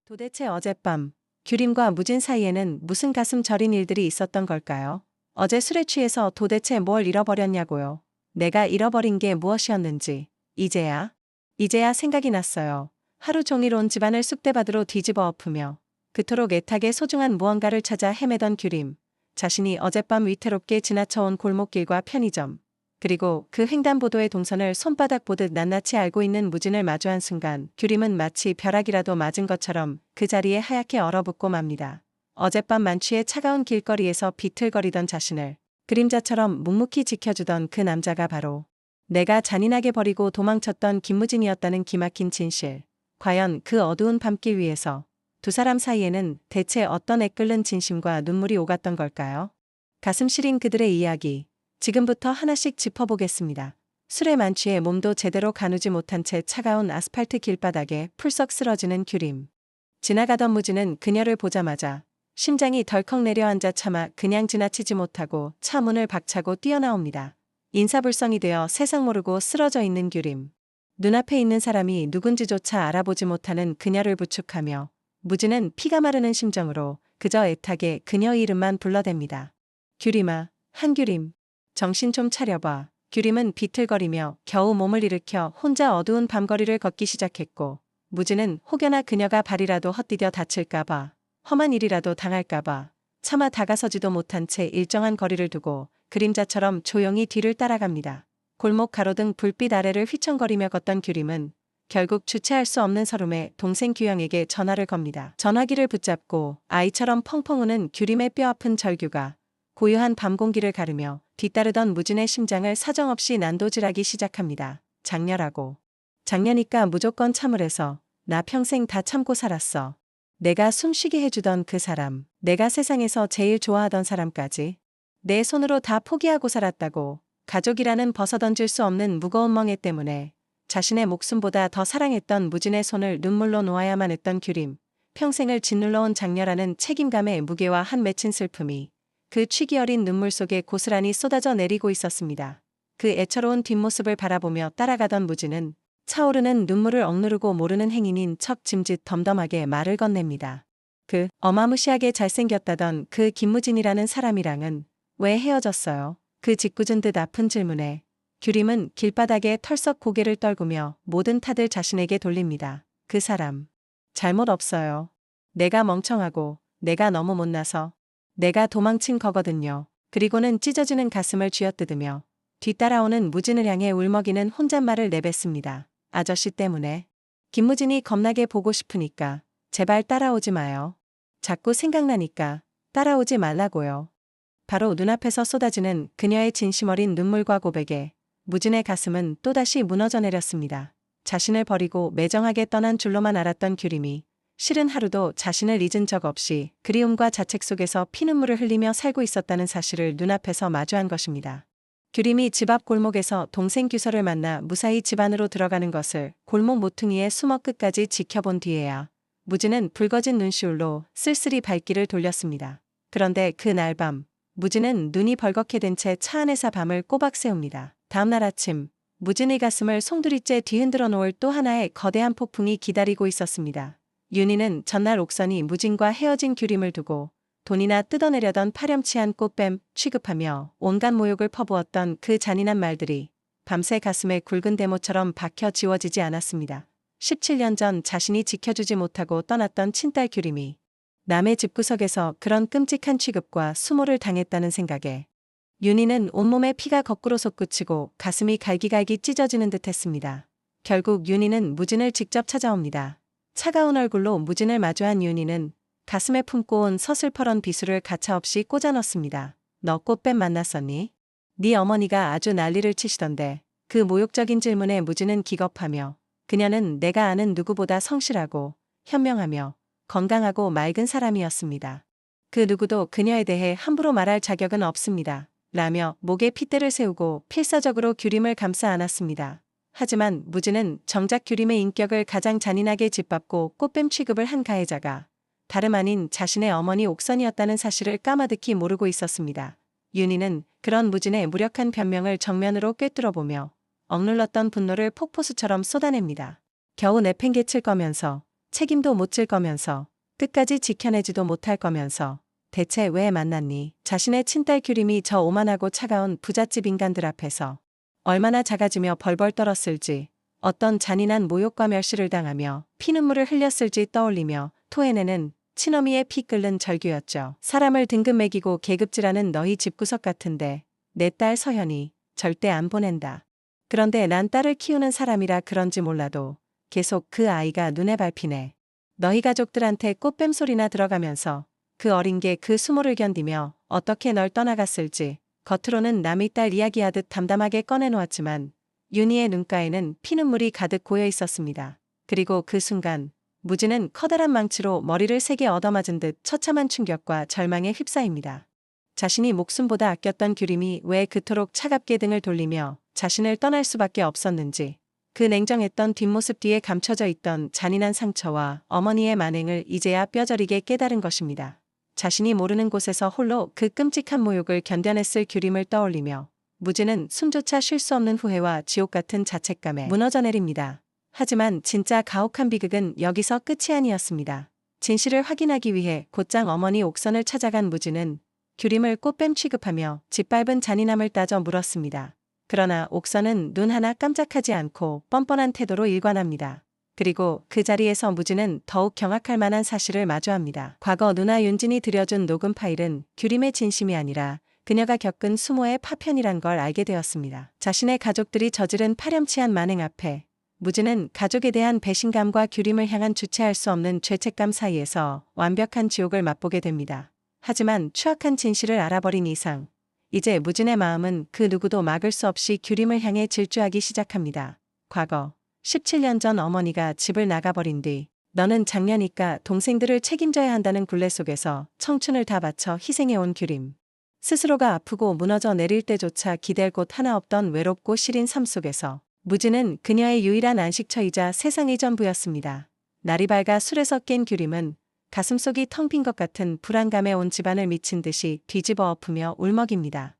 도대체 어젯밤 규림과 무진 사이에는 무슨 가슴 저린 일들이 있었던 걸까요? 어제 술에 취해서 도대체 뭘 잃어버렸냐고요. 내가 잃어버린 게 무엇이었는지 이제야 생각이 났어요. 하루 종일 온 집안을 쑥대밭으로 뒤집어 엎으며 그토록 애타게 소중한 무언가를 찾아 헤매던 규림. 자신이 어젯밤 위태롭게 지나쳐온 골목길과 편의점, 그리고 그 횡단보도의 동선을 손바닥 보듯 낱낱이 알고 있는 무진을 마주한 순간 규림은 마치 벼락이라도 맞은 것처럼 그 자리에 하얗게 얼어붙고 맙니다. 어젯밤 만취의 차가운 길거리에서 비틀거리던 자신을 그림자처럼 묵묵히 지켜주던 그 남자가 바로 내가 잔인하게 버리고 도망쳤던 김무진이었다는 기막힌 진실. 과연 그 어두운 밤길 위에서 두 사람 사이에는 대체 어떤 애끓는 진심과 눈물이 오갔던 걸까요? 가슴 시린 그들의 이야기. 지금부터 하나씩 짚어보겠습니다. 술에 만취해 몸도 제대로 가누지 못한 채 차가운 아스팔트 길바닥에 풀썩 쓰러지는 규림. 지나가던 무진은 그녀를 보자마자 심장이 덜컥 내려앉아 차마 그냥 지나치지 못하고 차 문을 박차고 뛰어나옵니다. 인사불성이 되어 세상 모르고 쓰러져 있는 규림. 눈앞에 있는 사람이 누군지조차 알아보지 못하는 그녀를 부축하며 무진은 피가 마르는 심정으로 그저 애타게 그녀의 이름만 불러댑니다. 규림아, 한규림. 정신 좀 차려봐. 규림은 비틀거리며 겨우 몸을 일으켜 혼자 어두운 밤거리를 걷기 시작했고 무진은 혹여나 그녀가 발이라도 헛디뎌 다칠까봐 험한 일이라도 당할까봐 차마 다가서지도 못한 채 일정한 거리를 두고 그림자처럼 조용히 뒤를 따라갑니다. 골목 가로등 불빛 아래를 휘청거리며 걷던 규림은 결국 주체할 수 없는 서름에 동생 규영에게 전화를 겁니다. 전화기를 붙잡고 아이처럼 펑펑 우는 규림의 뼈아픈 절규가 고요한 밤 공기를 가르며 뒤따르던 무진의 심장을 사정없이 난도질하기 시작합니다. 장녀니까 무조건 참으래서 나 평생 다 참고 살았어. 내가 숨쉬게 해주던 그 사람, 내가 세상에서 제일 좋아하던 사람까지 내 손으로 다 포기하고 살았다고. 가족이라는 벗어던질 수 없는 무거운 멍에 때문에 자신의 목숨보다 더 사랑했던 무진의 손을 눈물로 놓아야만 했던 규림. 평생을 짓눌러온 장녀라는 책임감의 무게와 한 맺힌 슬픔이 그 취기 어린 눈물 속에 고스란히 쏟아져 내리고 있었습니다. 그 애처로운 뒷모습을 바라보며 따라가던 무진은 차오르는 눈물을 억누르고 모르는 행인인 척 짐짓 덤덤하게 말을 건넵니다. 그 어마무시하게 잘생겼다던 그 김무진이라는 사람이랑은 왜 헤어졌어요? 그 짓궂은 듯 아픈 질문에 규림은 길바닥에 털썩 고개를 떨구며 모든 탓을 자신에게 돌립니다. 그 사람. 잘못 없어요. 내가 멍청하고 내가 너무 못나서 내가 도망친 거거든요. 그리고는 찢어지는 가슴을 쥐어뜯으며 뒤따라오는 무진을 향해 울먹이는 혼잣말을 내뱉습니다. 아저씨 때문에. 김무진이 겁나게 보고 싶으니까 제발 따라오지 마요. 자꾸 생각나니까 따라오지 말라고요. 바로 눈앞에서 쏟아지는 그녀의 진심 어린 눈물과 고백에 무진의 가슴은 또다시 무너져 내렸습니다. 자신을 버리고 매정하게 떠난 줄로만 알았던 규림이 실은 하루도 자신을 잊은 적 없이 그리움과 자책 속에서 피눈물을 흘리며 살고 있었다는 사실을 눈앞에서 마주한 것입니다. 규림이 집 앞 골목에서 동생 규서를 만나 무사히 집 안으로 들어가는 것을 골목 모퉁이의 수먹 끝까지 지켜본 뒤에야 무진은 붉어진 눈시울로 쓸쓸히 발길을 돌렸습니다. 그런데 그날 밤 무진은 눈이 벌겋게 된 채 차 안에서 밤을 꼬박 새웁니다. 다음날 아침 무진의 가슴을 송두리째 뒤흔들어 놓을 또 하나의 거대한 폭풍이 기다리고 있었습니다. 윤희는 전날 옥선이 무진과 헤어진 규림을 두고 돈이나 뜯어내려던 파렴치한 꽃뱀 취급하며 온갖 모욕을 퍼부었던 그 잔인한 말들이 밤새 가슴에 굵은 대모처럼 박혀 지워지지 않았습니다. 17년 전 자신이 지켜주지 못하고 떠났던 친딸 규림이 남의 집구석에서 그런 끔찍한 취급과 수모를 당했다는 생각에 윤희는 온몸에 피가 거꾸로 솟구치고 가슴이 갈기갈기 찢어지는 듯 했습니다. 결국 윤희는 무진을 직접 찾아옵니다. 차가운 얼굴로 무진을 마주한 윤희는 가슴에 품고 온 서슬퍼런 비수를 가차없이 꽂아 넣습니다. 너 꽃뱀 만났었니? 네 어머니가 아주 난리를 치시던데. 그 모욕적인 질문에 무진은 기겁하며 그녀는 내가 아는 누구보다 성실하고 현명하며 건강하고 맑은 사람이었습니다. 그 누구도 그녀에 대해 함부로 말할 자격은 없습니다. 라며 목에 핏대를 세우고 필사적으로 규림을 감싸 안았습니다. 하지만 무진은 정작 규림의 인격을 가장 잔인하게 짓밟고 꽃뱀 취급을 한 가해자가 다름 아닌 자신의 어머니 옥선이었다는 사실을 까마득히 모르고 있었습니다. 윤희는 그런 무진의 무력한 변명을 정면으로 꿰뚫어보며 억눌렀던 분노를 폭포수처럼 쏟아냅니다. 겨우 내팽개칠 거면서 책임도 못 질 거면서 끝까지 지켜내지도 못할 거면서 대체 왜 만났니? 자신의 친딸 규림이 저 오만하고 차가운 부잣집 인간들 앞에서 얼마나 작아지며 벌벌 떨었을지, 어떤 잔인한 모욕과 멸시를 당하며 피눈물을 흘렸을지 떠올리며 토해내는 친어미의 피 끓는 절규였죠. 사람을 등급 매기고 계급질하는 너희 집구석 같은데 내 딸 서현이 절대 안 보낸다. 그런데 난 딸을 키우는 사람이라 그런지 몰라도 계속 그 아이가 눈에 밟히네. 너희 가족들한테 꽃뱀 소리나 들어가면서 그 어린 게 그 수모를 견디며 어떻게 널 떠나갔을지 겉으로는 남의 딸 이야기하듯 담담하게 꺼내놓았지만 윤희의 눈가에는 피눈물이 가득 고여 있었습니다. 그리고 그 순간 무진은 커다란 망치로 머리를 세게 얻어맞은 듯 처참한 충격과 절망에 휩싸입니다. 자신이 목숨보다 아꼈던 규림이 왜 그토록 차갑게 등을 돌리며 자신을 떠날 수밖에 없었는지, 그 냉정했던 뒷모습 뒤에 감춰져 있던 잔인한 상처와 어머니의 만행을 이제야 뼈저리게 깨달은 것입니다. 자신이 모르는 곳에서 홀로 그 끔찍한 모욕을 견뎌냈을 규림을 떠올리며 무진은 숨조차 쉴 수 없는 후회와 지옥 같은 자책감에 무너져 내립니다. 하지만 진짜 가혹한 비극은 여기서 끝이 아니었습니다. 진실을 확인하기 위해 곧장 어머니 옥선을 찾아간 무진은 규림을 꽃뱀 취급하며 짓밟은 잔인함을 따져 물었습니다. 그러나 옥선은 눈 하나 깜짝하지 않고 뻔뻔한 태도로 일관합니다. 그리고 그 자리에서 무진은 더욱 경악할 만한 사실을 마주합니다. 과거 누나 윤진이 들여준 녹음 파일은 규림의 진심이 아니라 그녀가 겪은 수모의 파편이란 걸 알게 되었습니다. 자신의 가족들이 저지른 파렴치한 만행 앞에 무진은 가족에 대한 배신감과 규림을 향한 주체할 수 없는 죄책감 사이에서 완벽한 지옥을 맛보게 됩니다. 하지만 추악한 진실을 알아버린 이상 이제 무진의 마음은 그 누구도 막을 수 없이 규림을 향해 질주하기 시작합니다. 과거 17년 전 어머니가 집을 나가버린 뒤 너는 장녀니까 동생들을 책임져야 한다는 굴레 속에서 청춘을 다 바쳐 희생해온 규림. 스스로가 아프고 무너져 내릴 때조차 기댈 곳 하나 없던 외롭고 시린 삶 속에서 무진은 그녀의 유일한 안식처이자 세상의 전부였습니다. 날이 밝아 술에서 깬 규림은 가슴속이 텅 빈 것 같은 불안감에 온 집안을 미친 듯이 뒤집어 엎으며 울먹입니다.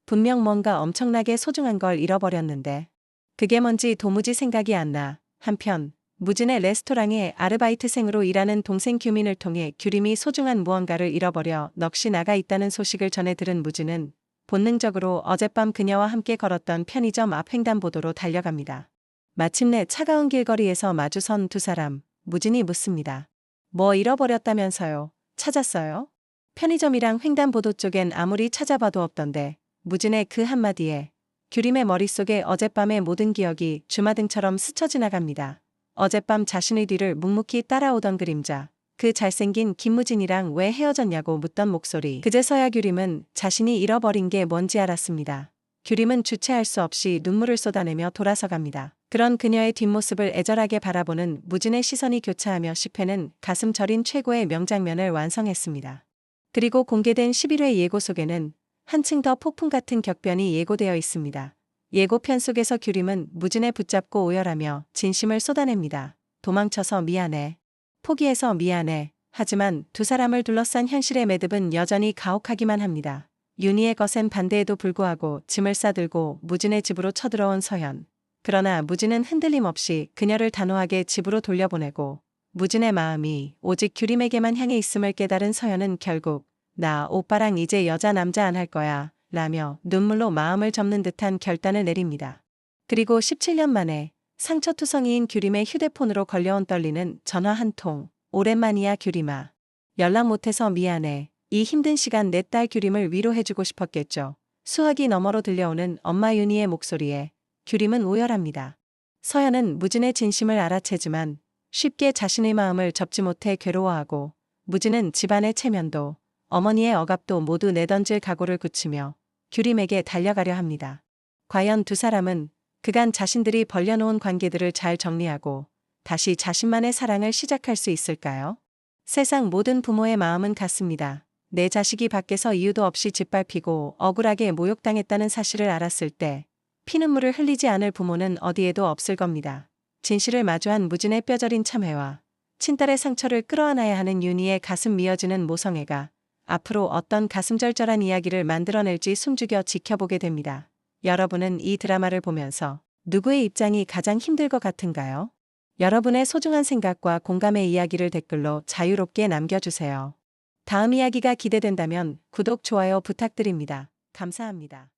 분명 뭔가 엄청나게 소중한 걸 잃어버렸는데 그게 뭔지 도무지 생각이 안 나. 한편 무진의 레스토랑에 아르바이트생으로 일하는 동생 규민을 통해 규림이 소중한 무언가를 잃어버려 넋이 나가 있다는 소식을 전해 들은 무진은 본능적으로 어젯밤 그녀와 함께 걸었던 편의점 앞 횡단보도로 달려갑니다. 마침내 차가운 길거리에서 마주선 두 사람, 무진이 묻습니다. 뭐 잃어버렸다면서요? 찾았어요? 편의점이랑 횡단보도 쪽엔 아무리 찾아봐도 없던데 무진의 그 한마디에 규림의 머릿속에 어젯밤의 모든 기억이 주마등처럼 스쳐 지나갑니다. 어젯밤 자신의 뒤를 묵묵히 따라오던 그림자, 그 잘생긴 김무진이랑 왜 헤어졌냐고 묻던 목소리. 그제서야 규림은 자신이 잃어버린 게 뭔지 알았습니다. 규림은 주체할 수 없이 눈물을 쏟아내며 돌아서갑니다. 그런 그녀의 뒷모습을 애절하게 바라보는 무진의 시선이 교차하며 10회는 가슴 저린 최고의 명장면을 완성했습니다. 그리고 공개된 11회 예고 속에는 한층 더 폭풍 같은 격변이 예고되어 있습니다. 예고편 속에서 규림은 무진에 붙잡고 오열하며 진심을 쏟아냅니다. 도망쳐서 미안해. 포기해서 미안해. 하지만 두 사람을 둘러싼 현실의 매듭은 여전히 가혹하기만 합니다. 윤희의 거센 반대에도 불구하고 짐을 싸들고 무진의 집으로 쳐들어온 서현. 그러나 무진은 흔들림 없이 그녀를 단호하게 집으로 돌려보내고 무진의 마음이 오직 규림에게만 향해 있음을 깨달은 서현은 결국 나 오빠랑 이제 여자 남자 안 할 거야 라며 눈물로 마음을 접는 듯한 결단을 내립니다. 그리고 17년 만에 상처투성이인 규림의 휴대폰으로 걸려온 떨리는 전화 한 통. 오랜만이야 규림아. 연락 못해서 미안해. 이 힘든 시간 내 딸 규림을 위로해주고 싶었겠죠. 수화기 너머로 들려오는 엄마 윤희의 목소리에 규림은 오열합니다. 서연은 무진의 진심을 알아채지만 쉽게 자신의 마음을 접지 못해 괴로워하고 무진은 집안의 체면도 어머니의 억압도 모두 내던질 각오를 굳히며 규림에게 달려가려 합니다. 과연 두 사람은 그간 자신들이 벌려놓은 관계들을 잘 정리하고 다시 자신만의 사랑을 시작할 수 있을까요? 세상 모든 부모의 마음은 같습니다. 내 자식이 밖에서 이유도 없이 짓밟히고 억울하게 모욕당했다는 사실을 알았을 때 피눈물을 흘리지 않을 부모는 어디에도 없을 겁니다. 진실을 마주한 무진의 뼈저린 참회와 친딸의 상처를 끌어안아야 하는 윤희의 가슴 미어지는 모성애가 앞으로 어떤 가슴절절한 이야기를 만들어낼지 숨죽여 지켜보게 됩니다. 여러분은 이 드라마를 보면서 누구의 입장이 가장 힘들 것 같은가요? 여러분의 소중한 생각과 공감의 이야기를 댓글로 자유롭게 남겨주세요. 다음 이야기가 기대된다면 구독, 좋아요 부탁드립니다. 감사합니다.